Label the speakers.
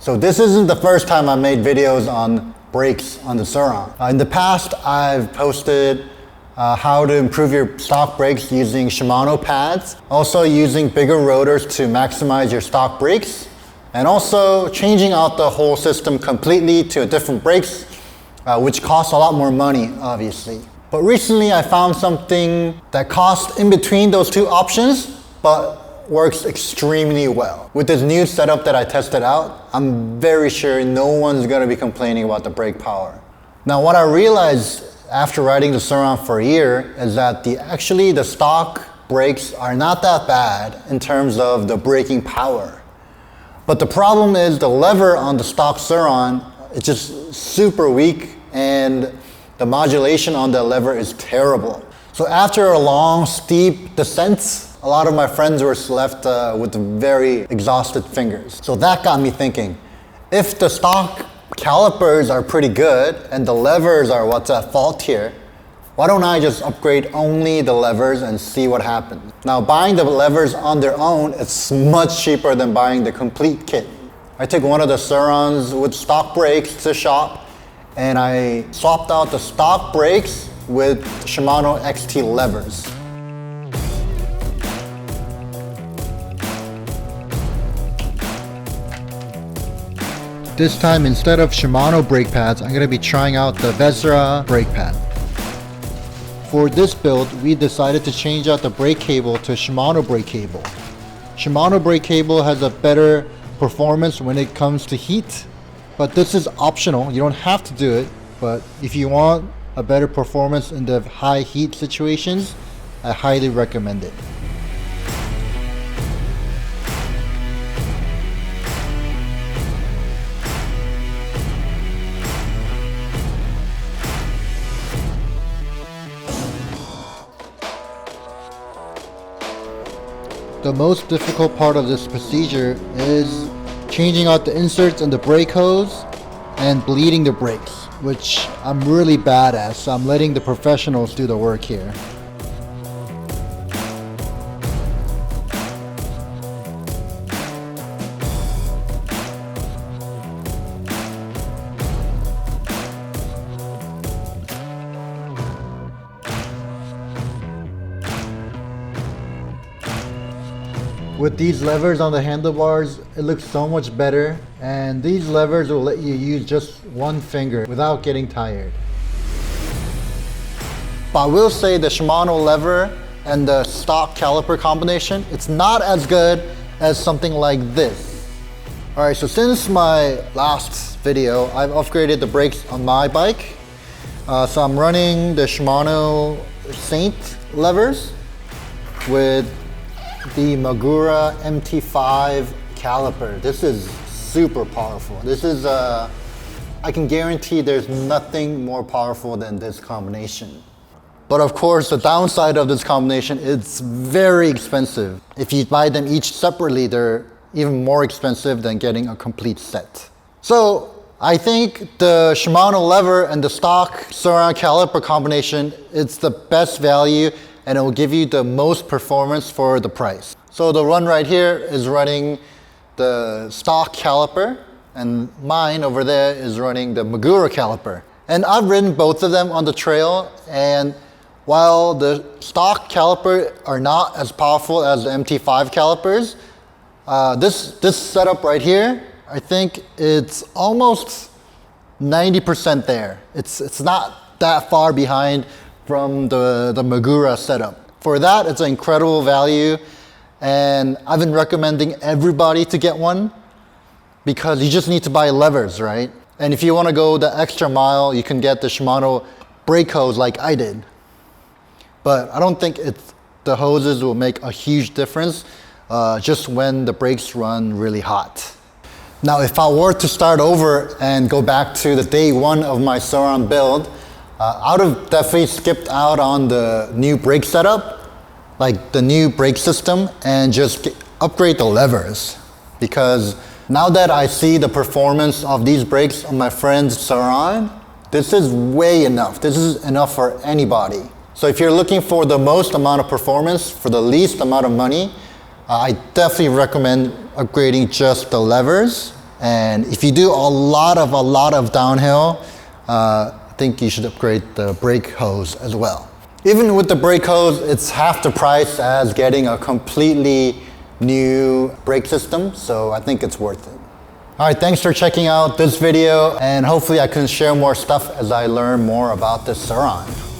Speaker 1: So this isn't the first time I made videos on brakes on the Surron. In the past, I've posted how to improve your stock brakes using Shimano pads, also using bigger rotors to maximize your stock brakes, and also changing out the whole system completely to different brakes, which costs a lot more money, obviously. But recently I found something that costs in between those two options, but works extremely well. With this new setup that I tested out, I'm very sure no one's gonna be complaining about the brake power. Now, what I realized after riding the Surron for a year is that the stock brakes are not that bad in terms of the braking power. But the problem is the lever on the stock Surron is just super weak, and the modulation on the lever is terrible. So after a long, steep descent, a lot of my friends were left with very exhausted fingers. So that got me thinking, if the stock calipers are pretty good and the levers are what's at fault here, why don't I just upgrade only the levers and see what happens? Now, buying the levers on their own, it's much cheaper than buying the complete kit. I took one of the Surrons with stock brakes to the shop, and I swapped out the stock brakes with Shimano XT levers. This time, instead of Shimano brake pads, I'm going to be trying out the Vezra brake pad. For this build, we decided to change out the brake cable to Shimano brake cable. Shimano brake cable has a better performance when it comes to heat, but this is optional. You don't have to do it, but if you want a better performance in the high heat situations, I highly recommend it. The most difficult part of this procedure is changing out the inserts in the brake hose and bleeding the brakes, which I'm really bad at, so I'm letting the professionals do the work here. With these levers on the handlebars, it looks so much better, and these levers will let you use just one finger without getting tired. But I will say the Shimano lever and the stock caliper combination, it's not as good as something like this. Alright, so since my last video, I've upgraded the brakes on my bike. So I'm running the Shimano Saint levers with the Magura MT5 caliper. This is super powerful. This is, I can guarantee there's nothing more powerful than this combination. But of course, the downside of this combination, it's very expensive. If you buy them each separately, they're even more expensive than getting a complete set. So I think the Shimano lever and the stock Surron caliper combination, it's the best value, and it will give you the most performance for the price. So the one right here is running the stock caliper, and mine over there is running the Magura caliper. And I've ridden both of them on the trail, and while the stock caliper are not as powerful as the MT5 calipers, this setup right here, I think it's almost 90% there. It's not that far behind from the Magura setup. For that, it's an incredible value, and I've been recommending everybody to get one because you just need to buy levers, right? And if you want to go the extra mile, you can get the Shimano brake hose like I did. But I don't think the hoses will make a huge difference just when the brakes run really hot. Now, if I were to start over and go back to the day one of my Surron build, I would have definitely skipped out on the new brake setup, like the new brake system, and just upgrade the levers. Because now that I see the performance of these brakes on my friend's Surron, this is way enough. This is enough for anybody. So if you're looking for the most amount of performance for the least amount of money, I definitely recommend upgrading just the levers And if you do a lot of downhill, I think you should upgrade the brake hose as well. Even with the brake hose, it's half the price as getting a completely new brake system, so I think it's worth it. All right, thanks for checking out this video, and hopefully I can share more stuff as I learn more about this Surron.